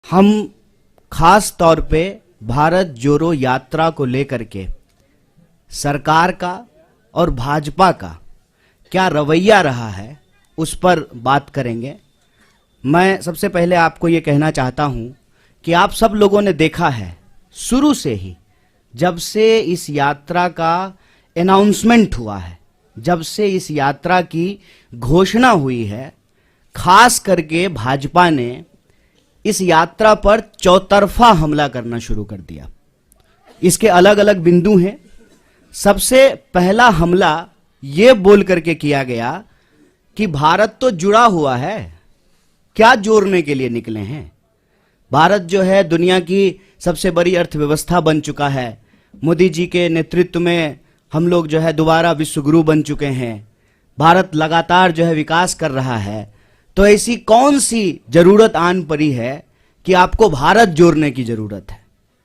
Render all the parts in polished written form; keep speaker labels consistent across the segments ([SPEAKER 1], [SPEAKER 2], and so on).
[SPEAKER 1] हम खास तौर पे भारत जोड़ो यात्रा को लेकर के सरकार का और भाजपा का क्या रवैया रहा है उस पर बात करेंगे। मैं सबसे पहले आपको ये कहना चाहता हूँ कि आप सब लोगों ने देखा है शुरू से ही, जब से इस यात्रा का अनाउंसमेंट हुआ है, जब से इस यात्रा की घोषणा हुई है, खास करके भाजपा ने इस यात्रा पर चौतरफा हमला करना शुरू कर दिया। इसके अलग अलग बिंदु हैं। सबसे पहला हमला ये बोल करके किया गया कि भारत तो जुड़ा हुआ है, क्या जोड़ने के लिए निकले हैं। भारत जो है दुनिया की सबसे बड़ी अर्थव्यवस्था बन चुका है। मोदी जी के नेतृत्व में हम लोग जो है दोबारा विश्व गुरु बन चुके हैं। भारत लगातार जो है विकास कर रहा है। तो ऐसी कौन सी जरूरत आन पड़ी है कि आपको भारत जोड़ने की जरूरत है।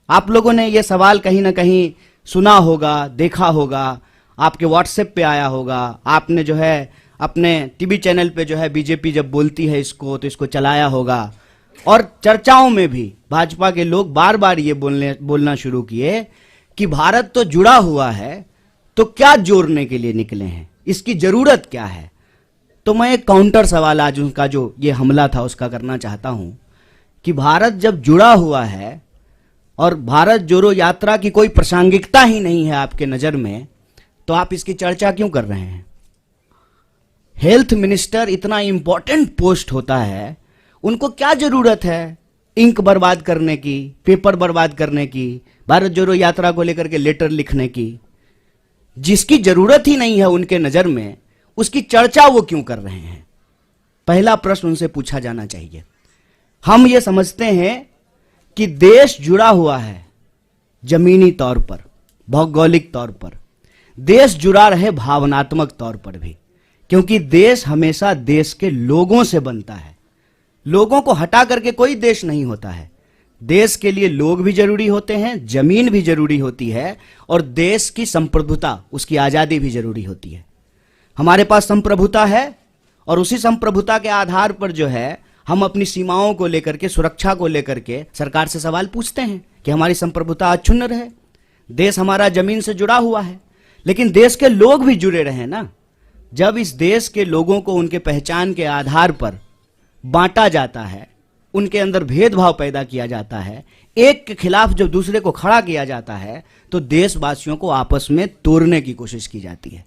[SPEAKER 1] आप लोगों ने यह सवाल कहीं ना कहीं सुना होगा, देखा होगा, आपके व्हाट्सएप पे आया होगा, आपने जो है अपने टीवी चैनल पे जो है बीजेपी जब बोलती है इसको तो इसको चलाया होगा। और चर्चाओं में भी भाजपा के लोग बार बार ये बोलना शुरू किए कि भारत तो जुड़ा हुआ है, तो क्या जोड़ने के लिए निकले हैं, इसकी जरूरत क्या है। तो मैं एक काउंटर सवाल आज उनका जो ये हमला था उसका करना चाहता हूं कि भारत जब जुड़ा हुआ है और भारत जोड़ो यात्रा की कोई प्रासंगिकता ही नहीं है आपके नजर में, तो आप इसकी चर्चा क्यों कर रहे हैं। हेल्थ मिनिस्टर इतना इंपॉर्टेंट पोस्ट होता है, उनको क्या जरूरत है इंक बर्बाद करने की, पेपर बर्बाद करने की, भारत जोड़ो यात्रा को लेकर के लेटर लिखने की। जिसकी जरूरत ही नहीं है उनके नजर में, उसकी चर्चा वो क्यों कर रहे हैं। पहला प्रश्न उनसे पूछा जाना चाहिए। हम ये समझते हैं कि देश जुड़ा हुआ है जमीनी तौर पर, भौगोलिक तौर पर, देश जुड़ा रहे भावनात्मक तौर पर भी, क्योंकि देश हमेशा देश के लोगों से बनता है। लोगों को हटा करके कोई देश नहीं होता है। देश के लिए लोग भी जरूरी होते हैं, जमीन भी जरूरी होती है, और देश की संप्रभुता, उसकी आजादी भी जरूरी होती है। हमारे पास संप्रभुता है और उसी संप्रभुता के आधार पर जो है हम अपनी सीमाओं को लेकर के, सुरक्षा को लेकर के सरकार से सवाल पूछते हैं कि हमारी संप्रभुता अक्षुण्ण रहे। देश हमारा जमीन से जुड़ा हुआ है, लेकिन देश के लोग भी जुड़े रहे ना। जब इस देश के लोगों को उनके पहचान के आधार पर बांटा जाता है, उनके अंदर भेदभाव पैदा किया जाता है, एक के खिलाफ जब दूसरे को खड़ा किया जाता है, तो देशवासियों को आपस में तोड़ने की कोशिश की जाती है।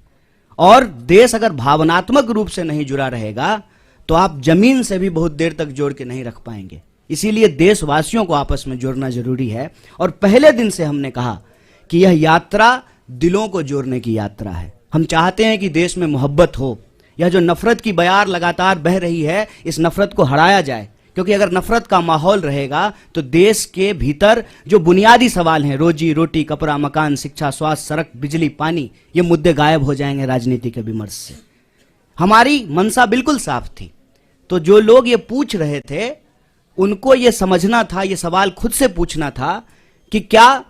[SPEAKER 1] और देश अगर भावनात्मक रूप से नहीं जुड़ा रहेगा तो आप जमीन से भी बहुत देर तक जोड़ के नहीं रख पाएंगे। इसीलिए देशवासियों को आपस में जोड़ना जरूरी है। और पहले दिन से हमने कहा कि यह यात्रा दिलों को जोड़ने की यात्रा है। हम चाहते हैं कि देश में मोहब्बत हो। यह जो नफरत की बयार लगातार बह रही है, इस नफरत को हराया जाए, क्योंकि अगर नफरत का माहौल रहेगा तो देश के भीतर जो बुनियादी सवाल हैं, रोजी रोटी, कपड़ा, मकान, शिक्षा, स्वास्थ्य, सड़क, बिजली, पानी, ये मुद्दे गायब हो जाएंगे राजनीति के विमर्श से। हमारी मंशा बिल्कुल साफ थी। तो जो लोग ये पूछ रहे थे उनको ये समझना था, ये सवाल खुद से पूछना था कि क्या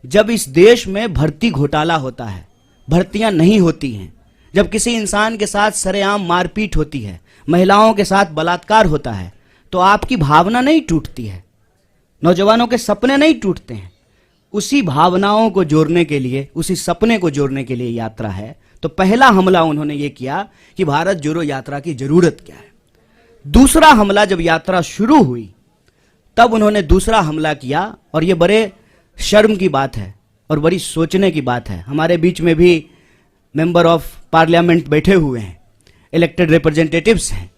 [SPEAKER 1] जब इस देश में भर्ती घोटाला होता है, भर्तियां नहीं होती हैं, जब किसी इंसान के साथ सरेआम मारपीट होती है, महिलाओं के साथ बलात्कार होता है, तो आपकी भावना नहीं टूटती है, नौजवानों के सपने नहीं टूटते हैं। उसी भावनाओं को जोड़ने के लिए, उसी सपने को जोड़ने के लिए यात्रा है। तो पहला हमला उन्होंने ये किया कि भारत जोड़ो यात्रा की जरूरत क्या है। दूसरा हमला जब यात्रा शुरू हुई तब उन्होंने दूसरा हमला किया, और ये बड़े शर्म की बात है और बड़ी सोचने की बात है। हमारे बीच में भी मेंबर ऑफ पार्लियामेंट बैठे हुए हैं, इलेक्टेड रिप्रेजेंटेटिव्स हैं।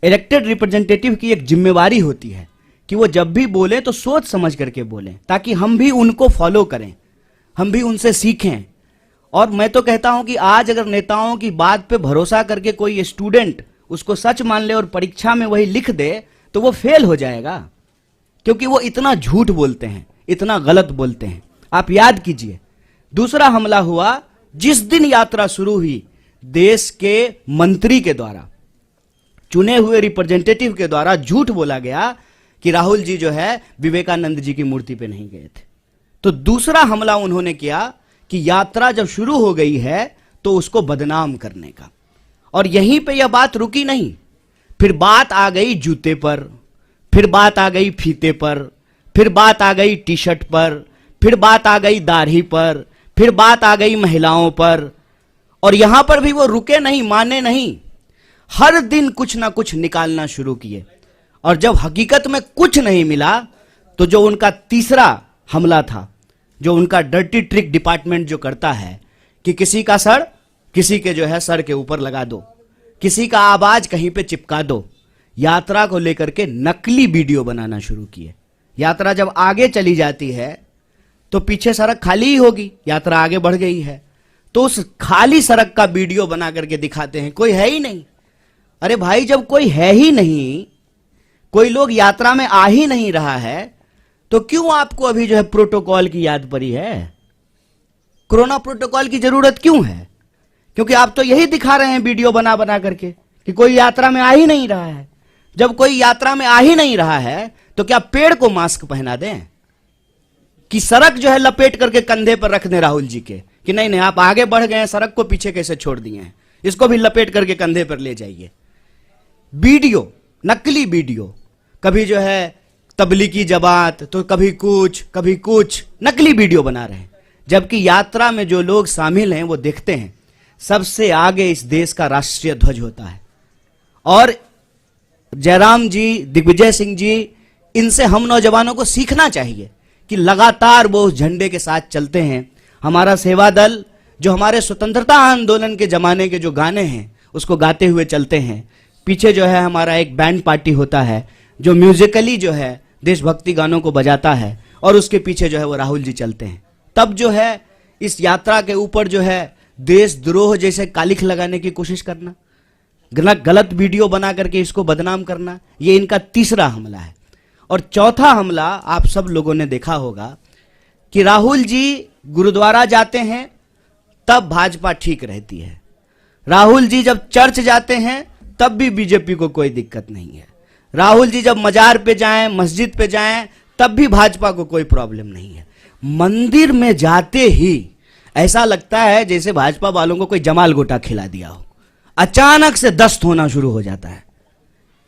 [SPEAKER 1] इलेक्टेड रिप्रेजेंटेटिव की एक जिम्मेवारी होती है कि वो जब भी बोले तो सोच समझ करके बोलें, ताकि हम भी उनको फॉलो करें, हम भी उनसे सीखें। और मैं तो कहता हूं कि आज अगर नेताओं की बात पे भरोसा करके कोई स्टूडेंट उसको सच मान ले और परीक्षा में वही लिख दे तो वो फेल हो जाएगा, क्योंकि वो इतना झूठ बोलते हैं, इतना गलत बोलते हैं। आप याद कीजिए, दूसरा हमला हुआ जिस दिन यात्रा शुरू हुई, देश के मंत्री के द्वारा, चुने हुए रिप्रेजेंटेटिव के द्वारा झूठ बोला गया कि राहुल जी जो है विवेकानंद जी की मूर्ति पे नहीं गए थे। तो दूसरा हमला उन्होंने किया कि यात्रा जब शुरू हो गई है तो उसको बदनाम करने का। और यहीं पे यह बात रुकी नहीं, फिर बात आ गई जूते पर, फिर बात आ गई फीते पर, फिर बात आ गई टी शर्ट पर, फिर बात आ गई दाढ़ी पर, फिर बात आ गई महिलाओं पर, और यहां पर भी वो रुके नहीं, माने नहीं, हर दिन कुछ ना कुछ निकालना शुरू किए। और जब हकीकत में कुछ नहीं मिला तो जो उनका तीसरा हमला था, जो उनका डर्टी ट्रिक डिपार्टमेंट जो करता है कि किसी का सर किसी के जो है सर के ऊपर लगा दो, किसी का आवाज कहीं पे चिपका दो, यात्रा को लेकर के नकली वीडियो बनाना शुरू किए। यात्रा जब आगे चली जाती है तो पीछे सड़क खाली ही होगी, यात्रा आगे बढ़ गई है तो उस खाली सड़क का वीडियो बना करके दिखाते हैं, कोई है ही नहीं। अरे भाई, जब कोई है ही नहीं, कोई लोग यात्रा में आ ही नहीं रहा है, तो क्यों आपको अभी जो है प्रोटोकॉल की याद पड़ी है? कोरोना प्रोटोकॉल की जरूरत क्यों है? क्योंकि आप तो यही दिखा रहे हैं वीडियो बना बना करके कि कोई यात्रा में आ ही नहीं रहा है। जब कोई यात्रा में आ ही नहीं रहा है तो क्या पेड़ को मास्क पहना दें कि सड़क जो है लपेट करके कंधे पर रख दें राहुल जी के कि नहीं नहीं आप आगे बढ़ गए हैं, सड़क को पीछे कैसे छोड़ दिए हैं, इसको भी लपेट करके कंधे पर ले जाइए। वीडियो, नकली वीडियो, कभी जो है तबलीगी जमात तो कभी कुछ नकली वीडियो बना रहे हैं। जबकि यात्रा में जो लोग शामिल हैं वो देखते हैं सबसे आगे इस देश का राष्ट्रीय ध्वज होता है। और जयराम जी, दिग्विजय सिंह जी, इनसे हम नौजवानों को सीखना चाहिए कि लगातार वो उस झंडे के साथ चलते हैं। हमारा सेवा दल जो हमारे स्वतंत्रता आंदोलन के जमाने के जो गाने हैं उसको गाते हुए चलते हैं। पीछे जो है हमारा एक बैंड पार्टी होता है जो म्यूजिकली जो है देशभक्ति गानों को बजाता है और उसके पीछे जो है वो राहुल जी चलते हैं। तब जो है इस यात्रा के ऊपर जो है देशद्रोह जैसे कालिख लगाने की कोशिश करना, गलत वीडियो बना करके इसको बदनाम करना, ये इनका तीसरा हमला है। और चौथा हमला आप सब लोगों ने देखा होगा कि राहुल जी गुरुद्वारा जाते हैं तब भाजपा ठीक रहती है, राहुल जी जब चर्च जाते हैं तब भी बीजेपी को कोई दिक्कत नहीं है, राहुल जी जब मजार पे जाएं, मस्जिद पे जाएं तब भी भाजपा को कोई प्रॉब्लम नहीं है। मंदिर में जाते ही ऐसा लगता है जैसे भाजपा वालों को कोई जमाल गोटा खिला दिया हो, अचानक से दस्त होना शुरू हो जाता है।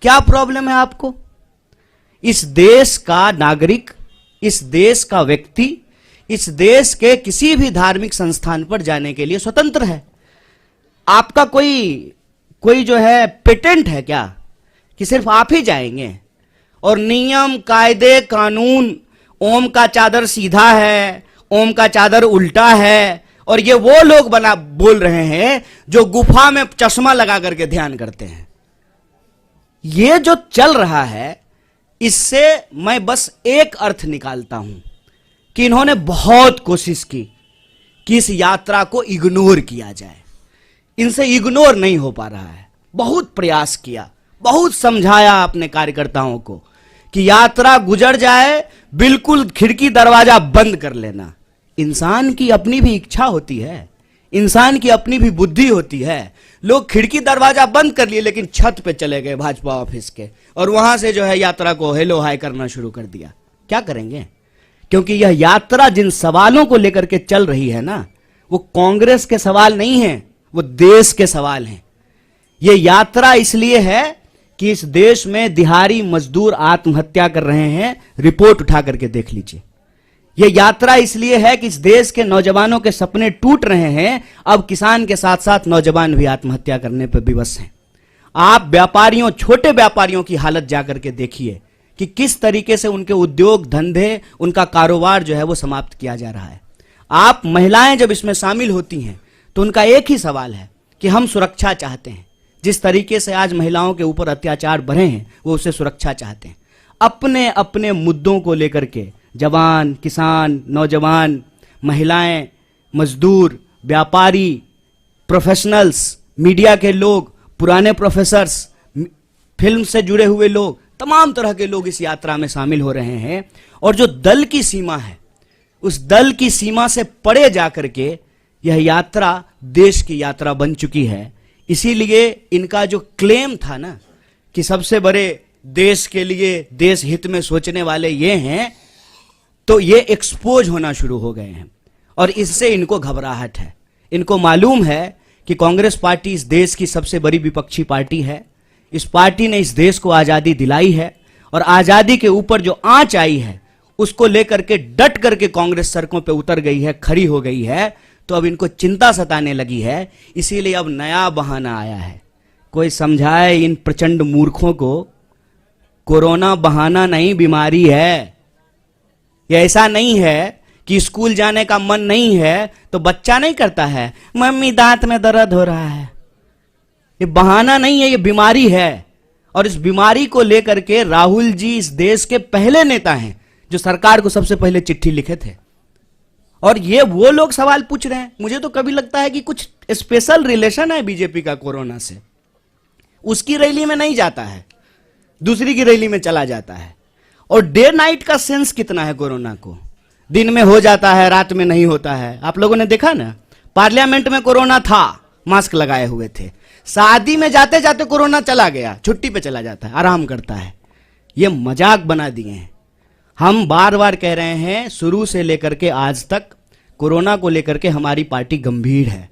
[SPEAKER 1] क्या प्रॉब्लम है आपको? इस देश का नागरिक, इस देश का व्यक्ति, इस देश के किसी भी धार्मिक संस्थान पर जाने के लिए स्वतंत्र है। आपका कोई जो है पेटेंट है क्या कि सिर्फ आप ही जाएंगे? और नियम, कायदे, कानून, ओम का चादर सीधा है, ओम का चादर उल्टा है, और ये वो लोग बोल रहे हैं जो गुफा में चश्मा लगा करके ध्यान करते हैं। ये जो चल रहा है इससे मैं बस एक अर्थ निकालता हूं कि इन्होंने बहुत कोशिश की कि इस यात्रा को इग्नोर किया जाए। इनसे इग्नोर नहीं हो पा रहा है। बहुत प्रयास किया, बहुत समझाया अपने कार्यकर्ताओं को कि यात्रा गुजर जाए, बिल्कुल खिड़की दरवाजा बंद कर लेना। इंसान की अपनी भी इच्छा होती है, इंसान की अपनी भी बुद्धि होती है। लोग खिड़की दरवाजा बंद कर लिए लेकिन छत पे चले गए भाजपा ऑफिस के और वहां से जो है यात्रा को हेलो हाय करना शुरू कर दिया। क्या करेंगे? क्योंकि यह यात्रा जिन सवालों को लेकर के चल रही है ना, वो कांग्रेस के सवाल नहीं है, वो देश के सवाल हैं। यह यात्रा इसलिए है कि इस देश में दिहाड़ी मजदूर आत्महत्या कर रहे हैं, रिपोर्ट उठा करके देख लीजिए। यह यात्रा इसलिए है कि इस देश के नौजवानों के सपने टूट रहे हैं, अब किसान के साथ साथ नौजवान भी आत्महत्या करने पर विवश हैं। आप व्यापारियों, छोटे व्यापारियों की हालत जाकर के देखिए कि किस तरीके से उनके उद्योग धंधे, उनका कारोबार जो है वो समाप्त किया जा रहा है। आप महिलाएं जब इसमें शामिल होती हैं तो उनका एक ही सवाल है कि हम सुरक्षा चाहते हैं। जिस तरीके से आज महिलाओं के ऊपर अत्याचार बढ़े हैं वो उससे सुरक्षा चाहते हैं। अपने अपने मुद्दों को लेकर के जवान, किसान, नौजवान, महिलाएं, मजदूर, व्यापारी, प्रोफेशनल्स, मीडिया के लोग, पुराने प्रोफेसर्स, फिल्म से जुड़े हुए लोग, तमाम तरह के लोग इस यात्रा में शामिल हो रहे हैं। और जो दल की सीमा है, उस दल की सीमा से परे जाकर के यह यात्रा देश की यात्रा बन चुकी है। इसीलिए इनका जो क्लेम था ना कि सबसे बड़े देश के लिए, देश हित में सोचने वाले ये हैं, तो ये एक्सपोज होना शुरू हो गए हैं और इससे इनको घबराहट है। इनको मालूम है कि कांग्रेस पार्टी इस देश की सबसे बड़ी विपक्षी पार्टी है। इस पार्टी ने इस देश को आजादी दिलाई है और आजादी के ऊपर जो आंच आई है उसको लेकर के डट करके कांग्रेस सड़कों पे उतर गई है, खड़ी हो गई है, तो अब इनको चिंता सताने लगी है। इसीलिए अब नया बहाना आया है। कोई समझाए इन प्रचंड मूर्खों को, कोरोना बहाना नहीं, बीमारी है। ये ऐसा नहीं है कि स्कूल जाने का मन नहीं है तो बच्चा नहीं करता है, मम्मी दांत में दर्द हो रहा है। ये बहाना नहीं है, ये बीमारी है। और इस बीमारी को लेकर के राहुल जी इस देश के पहले नेता हैं जो सरकार को सबसे पहले चिट्ठी लिखे थे। और ये वो लोग सवाल पूछ रहे हैं। मुझे तो कभी लगता है कि कुछ स्पेशल रिलेशन है बीजेपी का कोरोना से। उसकी रैली में नहीं जाता है, दूसरी की रैली में चला जाता है। और डे नाइट का सेंस कितना है कोरोना को, दिन में हो जाता है, रात में नहीं होता है। आप लोगों ने देखा ना, पार्लियामेंट में कोरोना था, मास्क लगाए हुए थे। शादी में जाते जाते कोरोना चला गया, छुट्टी पे चला जाता है, आराम करता है। ये मजाक बना दिए हैं। हम बार बार कह रहे हैं, शुरू से लेकर के आज तक कोरोना को लेकर के हमारी पार्टी गंभीर है।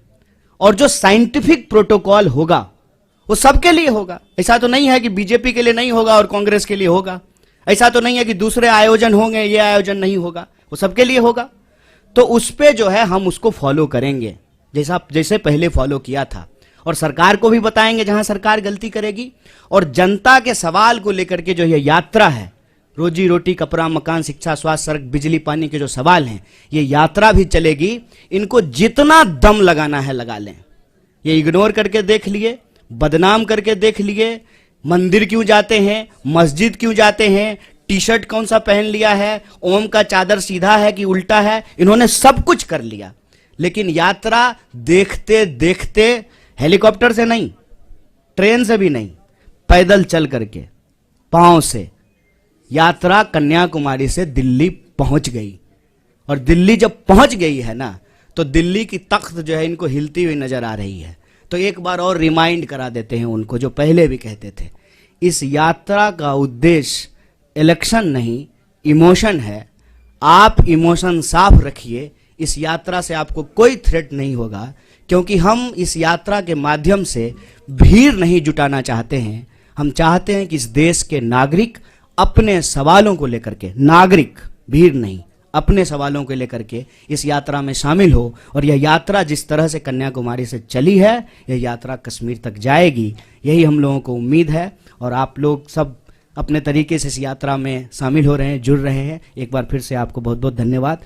[SPEAKER 1] और जो साइंटिफिक प्रोटोकॉल होगा वो सबके लिए होगा। ऐसा तो नहीं है कि बीजेपी के लिए नहीं होगा और कांग्रेस के लिए होगा। ऐसा तो नहीं है कि दूसरे आयोजन होंगे, ये आयोजन नहीं होगा, वो सबके लिए होगा। तो उस पे जो है हम उसको फॉलो करेंगे, जैसे पहले फॉलो किया था। और सरकार को भी बताएंगे जहां सरकार गलती करेगी। और जनता के सवाल को लेकर के जो ये यात्रा है, रोजी रोटी, कपड़ा, मकान, शिक्षा, स्वास्थ्य, सड़क, बिजली, पानी के जो सवाल हैं, ये यात्रा भी चलेगी। इनको जितना दम लगाना है लगा लें। ये इग्नोर करके देख लिए, बदनाम करके देख लिए, मंदिर क्यों जाते हैं, मस्जिद क्यों जाते हैं, टी शर्ट कौन सा पहन लिया है, ओम का चादर सीधा है कि उल्टा है, इन्होंने सब कुछ कर लिया। लेकिन यात्रा देखते देखते, हेलीकॉप्टर से नहीं, ट्रेन से भी नहीं, पैदल चल करके, पांव से यात्रा कन्याकुमारी से दिल्ली पहुंच गई। और दिल्ली जब पहुंच गई है ना, तो दिल्ली की तख्त जो है इनको हिलती हुई नजर आ रही है। तो एक बार और रिमाइंड करा देते हैं उनको, जो पहले भी कहते थे, इस यात्रा का उद्देश्य इलेक्शन नहीं, इमोशन है। आप इमोशन साफ रखिए। इस यात्रा से आपको कोई थ्रेट नहीं होगा, क्योंकि हम इस यात्रा के माध्यम से भीड़ नहीं जुटाना चाहते हैं। हम चाहते हैं कि इस देश के नागरिक अपने सवालों को लेकर के, नागरिक, भीड़ नहीं, अपने सवालों को लेकर के इस यात्रा में शामिल हो। और यह यात्रा जिस तरह से कन्याकुमारी से चली है, यह यात्रा कश्मीर तक जाएगी, यही हम लोगों को उम्मीद है। और आप लोग सब अपने तरीके से इस यात्रा में शामिल हो रहे हैं, जुड़ रहे हैं। एक बार फिर से आपको बहुत बहुत धन्यवाद।